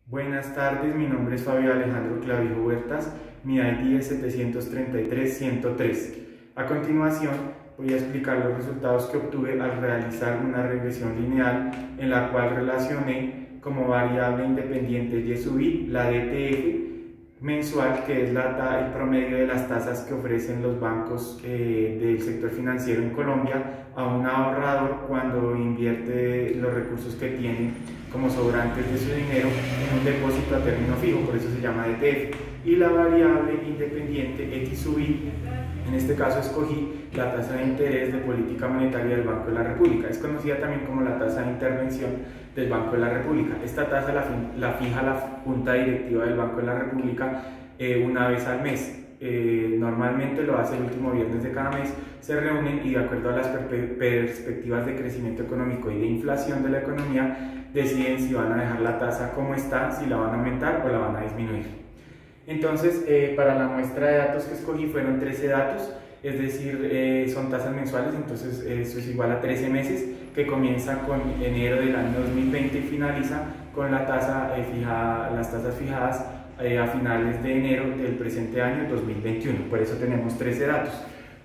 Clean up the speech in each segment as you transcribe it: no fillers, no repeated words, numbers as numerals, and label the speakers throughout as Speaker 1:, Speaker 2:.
Speaker 1: Buenas tardes, mi nombre es Fabio Alejandro Clavijo Huertas, mi ID es 733-103. A continuación, voy a explicar los resultados que obtuve al realizar una regresión lineal en la cual relacioné como variable independiente Y sub I la DTF mensual, que es el promedio de las tasas que ofrecen los bancos del sector financiero en Colombia a un ahorrador cuando invierte los recursos que tiene como sobrantes de su dinero en un depósito a término fijo, por eso se llama DTF. Y la variable independiente X sub I, en este caso escogí la tasa de interés de política monetaria del Banco de la República. Es conocida también como la tasa de intervención del Banco de la República. Esta tasa la fija la Junta Directiva del Banco de la República una vez al mes. Normalmente lo hace el último viernes de cada mes, se reúnen y de acuerdo a las perspectivas de crecimiento económico y de inflación de la economía deciden si van a dejar la tasa como está, si la van a aumentar o la van a disminuir. Entonces, para la muestra de datos que escogí fueron 13 datos, es decir, son tasas mensuales, entonces eso es igual a 13 meses, que comienza con enero del año 2020 y finaliza con la tasa las tasas fijadas a finales de enero del presente año 2021. Por eso tenemos 13 datos: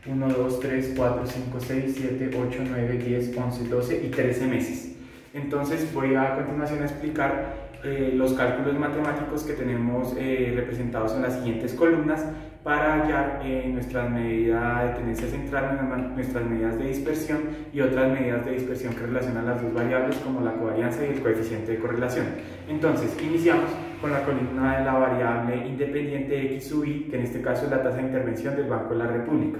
Speaker 1: 1, 2, 3, 4, 5, 6, 7, 8, 9, 10, 11, 12 y 13 meses. Entonces voy a continuación a explicar los cálculos matemáticos que tenemos representados en las siguientes columnas para hallar nuestras medidas de tendencia central, nuestras medidas de dispersión y otras medidas de dispersión que relacionan las dos variables, como la covarianza y el coeficiente de correlación. Entonces, iniciamos con la columna de la variable independiente X sub I, que en este caso es la tasa de intervención del Banco de la República.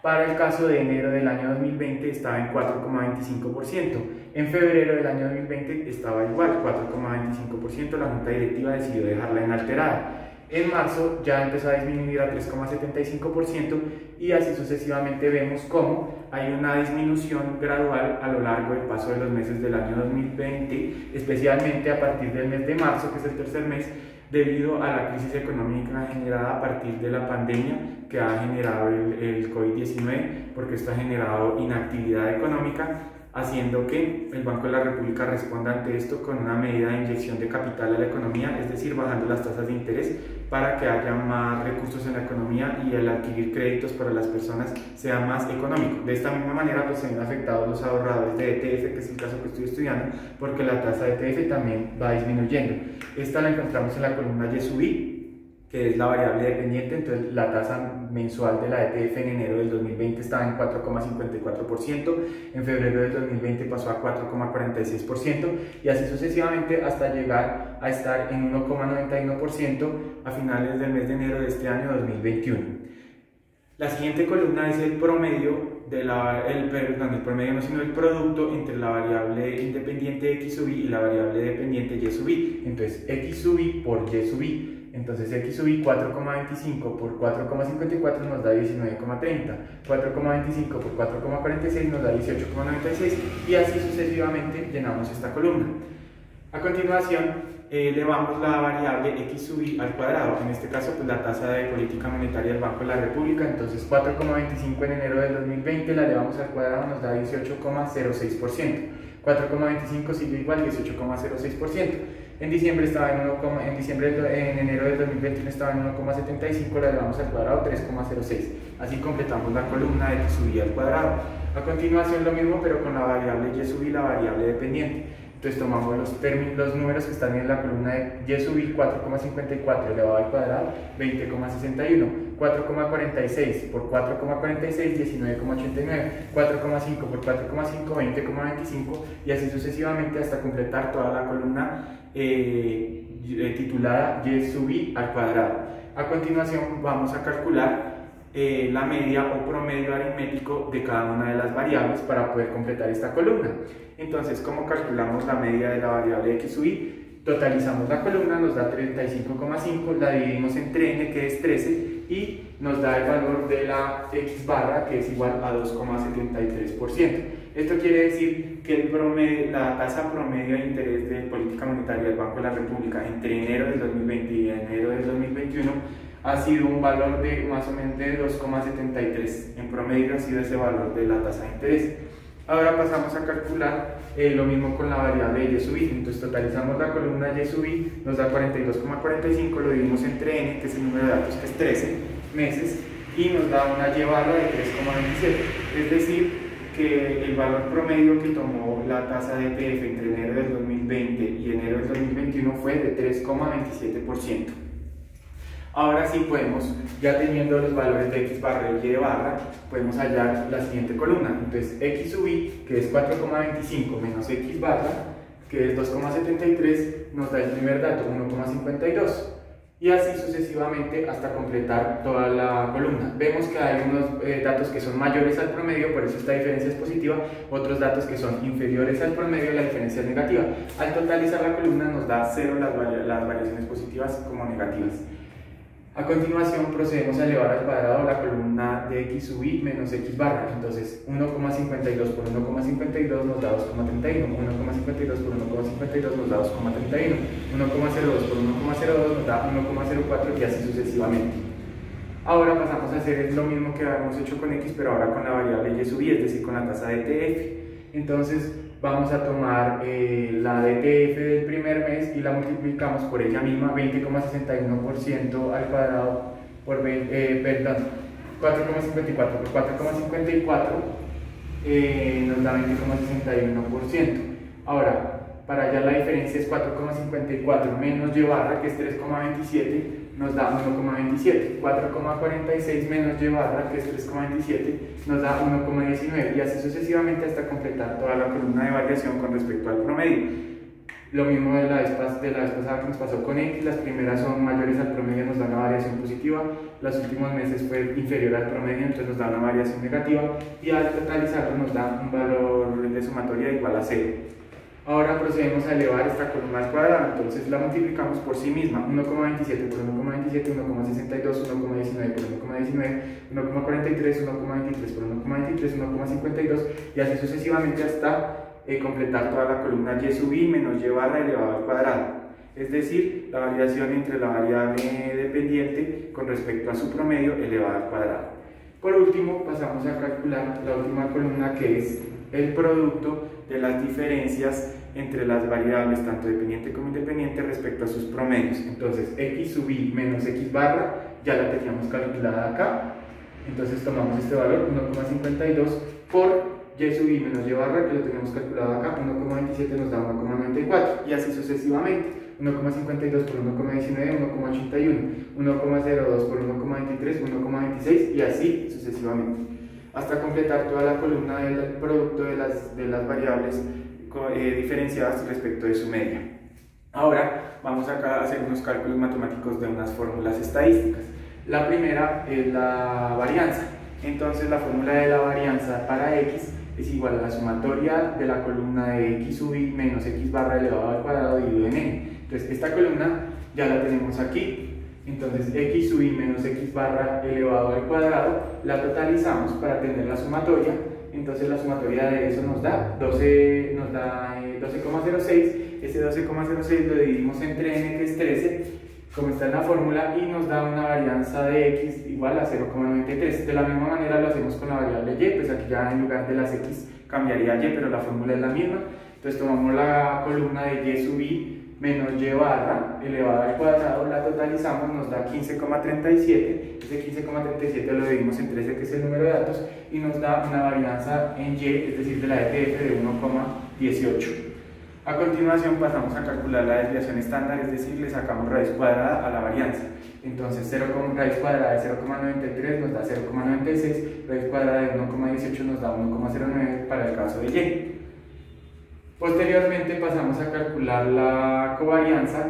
Speaker 1: Para el caso de enero del año 2020 estaba en 4,25%. En febrero del año 2020 estaba igual, 4,25%. La Junta Directiva decidió dejarla inalterada. En marzo ya empezó a disminuir a 3,75% y así sucesivamente vemos cómo hay una disminución gradual a lo largo del paso de los meses del año 2020, especialmente a partir del mes de marzo, que es el tercer mes, debido a la crisis económica generada a partir de la pandemia que ha generado el COVID-19, porque esto ha generado inactividad económica, haciendo que el Banco de la República responda ante esto con una medida de inyección de capital a la economía, es decir, bajando las tasas de interés para que haya más recursos en la economía y el adquirir créditos para las personas sea más económico. De esta misma manera pues se ven afectados los ahorradores de ETF, que es el caso que estoy estudiando, porque la tasa de ETF también va disminuyendo. Esta la encontramos en la columna Y sub I, que es la variable dependiente. Entonces la tasa mensual de la ETF en enero del 2020 estaba en 4,54%, en febrero del 2020 pasó a 4,46% y así sucesivamente hasta llegar a estar en 1,91% a finales del mes de enero de este año 2021. La siguiente columna es el promedio el promedio no, sino el producto entre la variable independiente X sub I y la variable dependiente Y sub I. Entonces X sub I por Y sub I. Entonces X sub I 4,25 por 4,54 nos da 19,30, 4,25 por 4,46 nos da 18,96 y así sucesivamente llenamos esta columna. A continuación elevamos la variable X sub I al cuadrado, en este caso pues la tasa de política monetaria del Banco de la República. Entonces 4,25 en enero del 2020 la elevamos al cuadrado, nos da 18,06%, 4,25 sigue igual, 18,06%. En diciembre en enero del 2021 estaba en 1,75, la elevamos al cuadrado, 3,06. Así completamos la columna de X sub I al cuadrado. A continuación lo mismo, pero con la variable Y sub I y la variable dependiente. Entonces tomamos los números que están en la columna de Y sub I, 4,54 elevado al cuadrado, 20,61, 4,46 por 4,46, 19,89, 4,5 por 4,5, 20,25 y así sucesivamente hasta completar toda la columna titulada Y sub I al cuadrado. A continuación vamos a calcular la media o promedio aritmético de cada una de las variables para poder completar esta columna. Entonces, ¿cómo calculamos la media de la variable X sub I? Totalizamos la columna, nos da 35,5, la dividimos entre n, que es 13, y nos da el valor de la X barra, que es igual a 2,73%. Esto quiere decir que la tasa promedio de interés de política monetaria del Banco de la República entre enero del 2020 y enero del 2021 ha sido un valor de más o menos de 2,73. En promedio ha sido ese valor de la tasa de interés. Ahora pasamos a calcular lo mismo con la variable y sub i. Entonces totalizamos la columna y sub i, nos da 42,45, lo dividimos entre n, que es el número de datos, que es 13 meses, y nos da una y barra de 3,27. Es decir, que el valor promedio que tomó la tasa de ETF entre enero del 2020 y enero del 2021 fue de 3,27%. Ahora sí podemos, ya teniendo los valores de x barra y de barra, podemos hallar la siguiente columna. Entonces x sub i, que es 4,25 menos x barra, que es 2,73, nos da el primer dato, 1,52. Y así sucesivamente hasta completar toda la columna. Vemos que hay unos datos que son mayores al promedio, por eso esta diferencia es positiva, otros datos que son inferiores al promedio, la diferencia es negativa. Al totalizar la columna nos da 0 las variaciones positivas como negativas. A continuación procedemos a elevar al cuadrado la columna de x sub i menos x barra. Entonces 1,52 por 1,52 nos da 2,31, 1,52 por 1,52 nos da 2,31, 1,02 por 1,02 nos da 1,04 y así sucesivamente. Ahora pasamos a hacer lo mismo que habíamos hecho con x, pero ahora con la variable y sub i, es decir, con la tasa de TF. Entonces vamos a tomar la DTF del primer mes y la multiplicamos por ella misma, 20,61% al cuadrado por 4,54 por 4,54 nos da 20,61%. Ahora, para allá la diferencia es 4,54 menos y barra, que es 3,27, nos da 1,27. 4,46 menos y barra, que es 3,27, nos da 1,19, y así sucesivamente hasta completar toda la columna de variación con respecto al promedio. Lo mismo de la vez pasada que nos pasó con x, las primeras son mayores al promedio, nos da una variación positiva, los últimos meses fue inferior al promedio, entonces nos da una variación negativa, y al totalizarlo nos da un valor de sumatoria igual a 0. Ahora procedemos a elevar esta columna al cuadrado, entonces la multiplicamos por sí misma, 1,27 por 1,27, 1,62, 1,19 por 1,19, 1,43, 1,23 por 1,23, 1,52 y así sucesivamente hasta completar toda la columna y sub i menos y barra elevado al cuadrado. Es decir, la variación entre la variable dependiente con respecto a su promedio elevado al cuadrado. Por último, pasamos a calcular la última columna, que es el producto de las diferencias entre las variables, tanto dependiente como independiente, respecto a sus promedios. Entonces, x sub i menos x barra ya la teníamos calculada acá. Entonces tomamos este valor, 1,52 por y sub i menos y barra, que lo teníamos calculado acá, 1,27 nos da 1,94, y así sucesivamente. 1,52 por 1,19, 1,81, 1,02 por 1,23, 1,26 y así sucesivamente, hasta completar toda la columna del producto de las variables diferenciadas respecto de su media. Ahora vamos acá a hacer unos cálculos matemáticos de unas fórmulas estadísticas. La primera es la varianza. Entonces la fórmula de la varianza para x es igual a la sumatoria de la columna de x sub i menos x barra elevado al cuadrado dividido en n. Entonces esta columna ya la tenemos aquí. Entonces x sub i menos x barra elevado al cuadrado la totalizamos para tener la sumatoria. Entonces la sumatoria de eso nos da 12,06. Ese 12,06 lo dividimos entre n, que es 13, como está en la fórmula, y nos da una varianza de x igual a 0,93. De la misma manera lo hacemos con la variable y, pues aquí ya en lugar de las x cambiaría y, pero la fórmula es la misma. Entonces tomamos la columna de y sub i menos y barra elevada al cuadrado, la totalizamos, nos da 15,37. Ese 15,37 lo dividimos en 13, que es el número de datos, y nos da una varianza en y, es decir, de la ETF, de 1,18. A continuación pasamos a calcular la desviación estándar, es decir, le sacamos raíz cuadrada a la varianza. Entonces raíz cuadrada de 0,93 nos da 0,96, raíz cuadrada de 1,18 nos da 1,09 para el caso de y. Posteriormente pasamos a calcular la covarianza,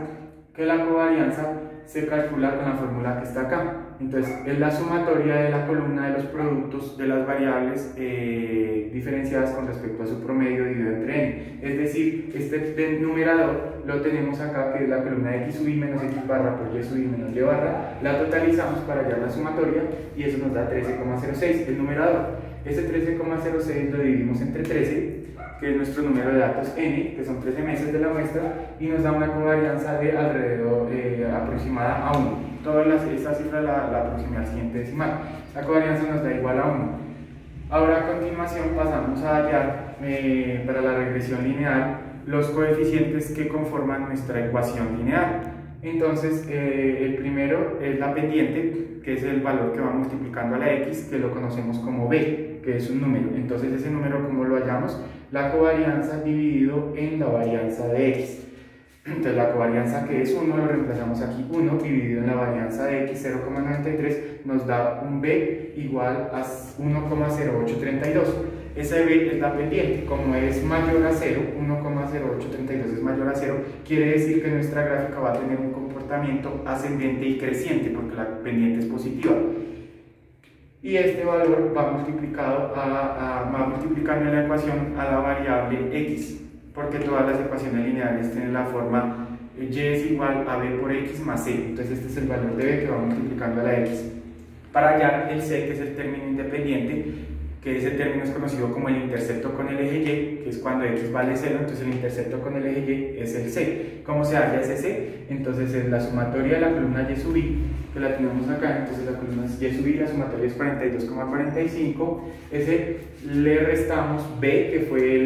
Speaker 1: que la covarianza se calcula con la fórmula que está acá. Entonces es la sumatoria de la columna de los productos de las variables diferenciadas con respecto a su promedio dividido entre n. Es decir, este numerador lo tenemos acá, que es la columna de x sub i menos x barra por y sub i menos y barra, la totalizamos para hallar la sumatoria y eso nos da 13,06, el numerador. Ese 13,06 lo dividimos entre 13, que es nuestro número de datos n, que son 13 meses de la muestra, y nos da una covarianza de alrededor aproximada a 1. Esa cifra la aproximé al siguiente decimal. La covarianza nos da igual a 1. Ahora a continuación pasamos a hallar para la regresión lineal los coeficientes que conforman nuestra ecuación lineal. Entonces el primero es la pendiente, que es el valor que va multiplicando a la x, que lo conocemos como b, que es un número. Entonces ese número, ¿cómo lo hallamos? La covarianza dividido en la varianza de x. Entonces la covarianza, que es 1, lo reemplazamos aquí, 1 dividido en la varianza de x, 0,93, nos da un b igual a 1,0832. Ese b es la pendiente. Como es mayor a 0, 1,0832 es mayor a 0, quiere decir que nuestra gráfica va a tener un comportamiento ascendente y creciente, porque la pendiente es positiva. Y este valor va multiplicando en la ecuación a la variable x, porque todas las ecuaciones lineales tienen la forma y es igual a b por x más c. Entonces este es el valor de b que va multiplicando a la x. Para hallar el c, que es el término independiente, que ese término es conocido como el intercepto con el eje y, que es cuando x vale 0, entonces el intercepto con el eje y es el c. ¿Cómo se halla ese c? Entonces es la sumatoria de la columna y sub i, que la tenemos acá, entonces la columna es y sub i, la sumatoria es 42,45, ese le restamos b, que fue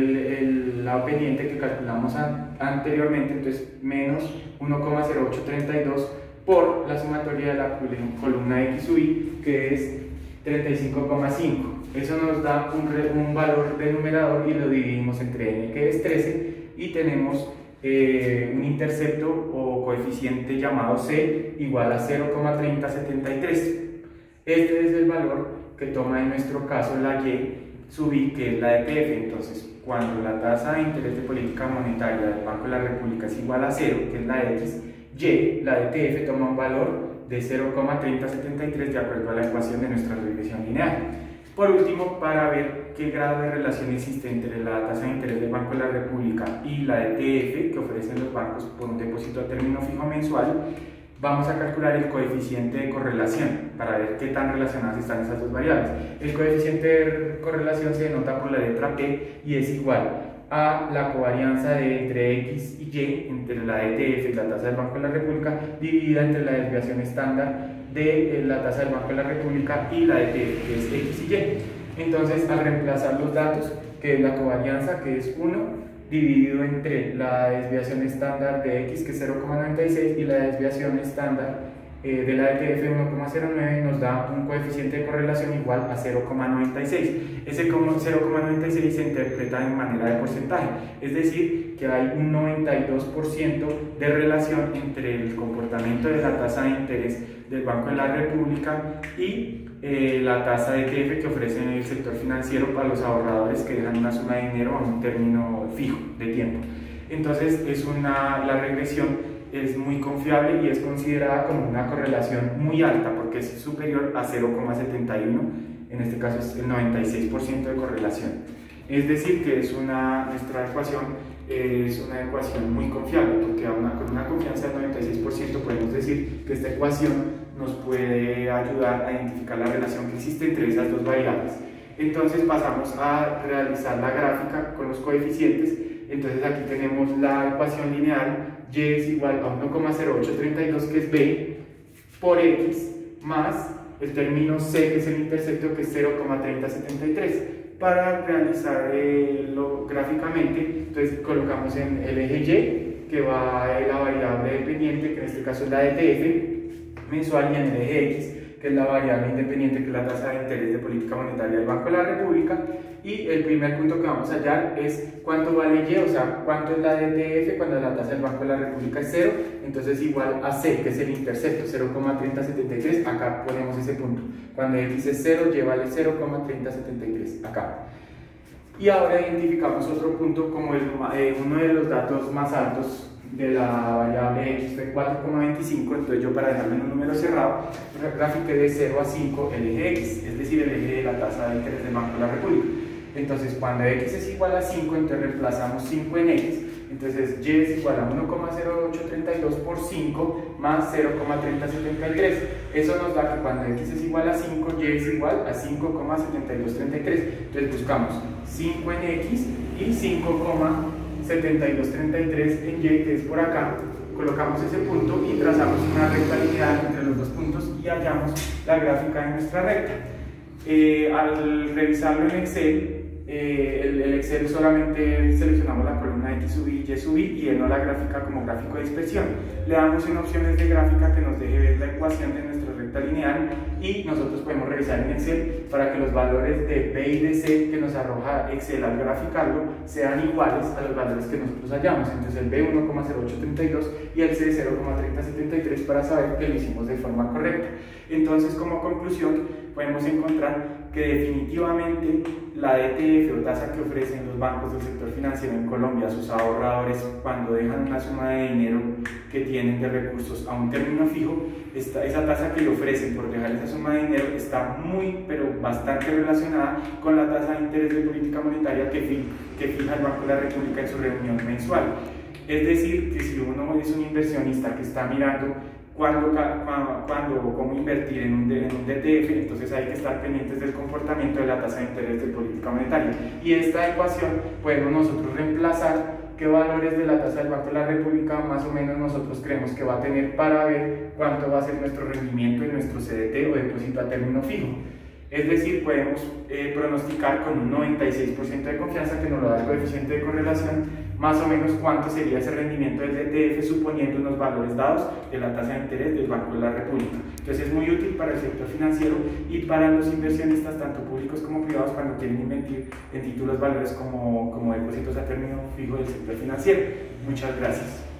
Speaker 1: la pendiente que calculamos anteriormente, entonces menos 1,0832 por la sumatoria de la columna x sub i, que es 35,5. Eso nos da un valor de numerador y lo dividimos entre n, que es 13, y tenemos un intercepto o coeficiente llamado c igual a 0,3073. Este es el valor que toma en nuestro caso la y sub i, que es la de TF. Entonces, cuando la tasa de interés de política monetaria del Banco de la República es igual a 0, que es la de x, y, la de TF, toma un valor de 0,3073 de acuerdo a la ecuación de nuestra regresión lineal. Por último, para ver qué grado de relación existe entre la tasa de interés del Banco de la República y la de TF que ofrecen los bancos por un depósito a término fijo mensual, vamos a calcular el coeficiente de correlación para ver qué tan relacionadas están esas dos variables. El coeficiente de correlación se denota por la letra P y es igual a la covarianza entre x y y, entre la de TF y la tasa del Banco de la República, dividida entre la desviación estándar de la tasa del Banco de la República y la de TF, que es x y y. Entonces, al reemplazar los datos, que es la covarianza, que es 1, dividido entre la desviación estándar de x, que es 0,96, y la desviación estándar de la de TF 1,09, nos da un coeficiente de correlación igual a 0,96. Ese 0,96 se interpreta en manera de porcentaje, es decir, que hay un 92% de relación entre el comportamiento de la tasa de interés del Banco de la República y la tasa de TF que ofrece el sector financiero para los ahorradores que dejan una suma de dinero a un término fijo de tiempo. Entonces la regresión es muy confiable y es considerada como una correlación muy alta porque es superior a 0,71, en este caso es el 96% de correlación. Es decir, que nuestra ecuación es una ecuación muy confiable, porque con una confianza del 96% podemos decir que esta ecuación nos puede ayudar a identificar la relación que existe entre esas dos variables. Entonces pasamos a realizar la gráfica con los coeficientes. Entonces aquí tenemos la ecuación lineal, y es igual a 1,0832, que es b, por x, más el término c, que es el intercepto, que es 0,3073. Para realizarlo gráficamente, entonces colocamos en el eje y, que va la variable dependiente, que en este caso es la de TF mensual, y en el eje x, que es la variable independiente, que es la tasa de interés de política monetaria del Banco de la República. Y el primer punto que vamos a hallar es cuánto vale y, o sea, cuánto es la de TF cuando la tasa del Banco de la República es 0, entonces igual a c, que es el intercepto, 0,3073, acá ponemos ese punto. Cuando x es 0, y vale 0,3073, acá. Y ahora identificamos otro punto como uno de los datos más altos de la variable x fue 4,25, entonces yo, para dejarlo en un número cerrado, grafiqué de 0 a 5 el eje x, es decir, el eje de la tasa de interés del Banco de la República. Entonces, cuando x es igual a 5, entonces reemplazamos 5 en x, entonces y es igual a 1,0832 por 5 más 0,3073. Eso nos da que cuando x es igual a 5, y es igual a 5,7233. Entonces buscamos 5 en x y 5,7233 en y, que es por acá. Colocamos ese punto y trazamos una recta lineal entre los dos puntos y hallamos la gráfica de nuestra recta. Al revisarlo en Excel, el Excel solamente seleccionamos la columna X sub Y, Y sub I y no la gráfica como gráfico de dispersión. Le damos en opciones de gráfica que nos deje ver la ecuación de nuestra recta lineal y nosotros podemos revisar en Excel para que los valores de B y de C que nos arroja Excel al graficarlo sean iguales a los valores que nosotros hallamos. Entonces el B 1,0832 y el C 0,3073 para saber que lo hicimos de forma correcta. Entonces, como conclusión, podemos encontrar que definitivamente la DTF o tasa que ofrecen los bancos del sector financiero en Colombia a sus ahorradores cuando dejan una suma de dinero que tienen de recursos a un término fijo, esa tasa que le ofrecen por dejar esa suma de dinero está muy, pero bastante relacionada con la tasa de interés de política monetaria que fija el Banco de la República en su reunión mensual. Es decir, que si uno es un inversionista que está mirando cuándo o cómo invertir en un DTF, entonces hay que estar pendientes del comportamiento de la tasa de interés de política monetaria. Y esta ecuación podemos nosotros reemplazar qué valores de la tasa del Banco de la República más o menos nosotros creemos que va a tener para ver cuánto va a ser nuestro rendimiento en nuestro CDT o depósito a término fijo. Es decir, podemos pronosticar con un 96% de confianza, que nos lo da el coeficiente de correlación, más o menos cuánto sería ese rendimiento del DTF suponiendo unos valores dados de la tasa de interés del Banco de la República. Entonces es muy útil para el sector financiero y para los inversionistas, tanto públicos como privados, cuando quieren invertir en títulos valores como depósitos a término fijo del sector financiero. Muchas gracias.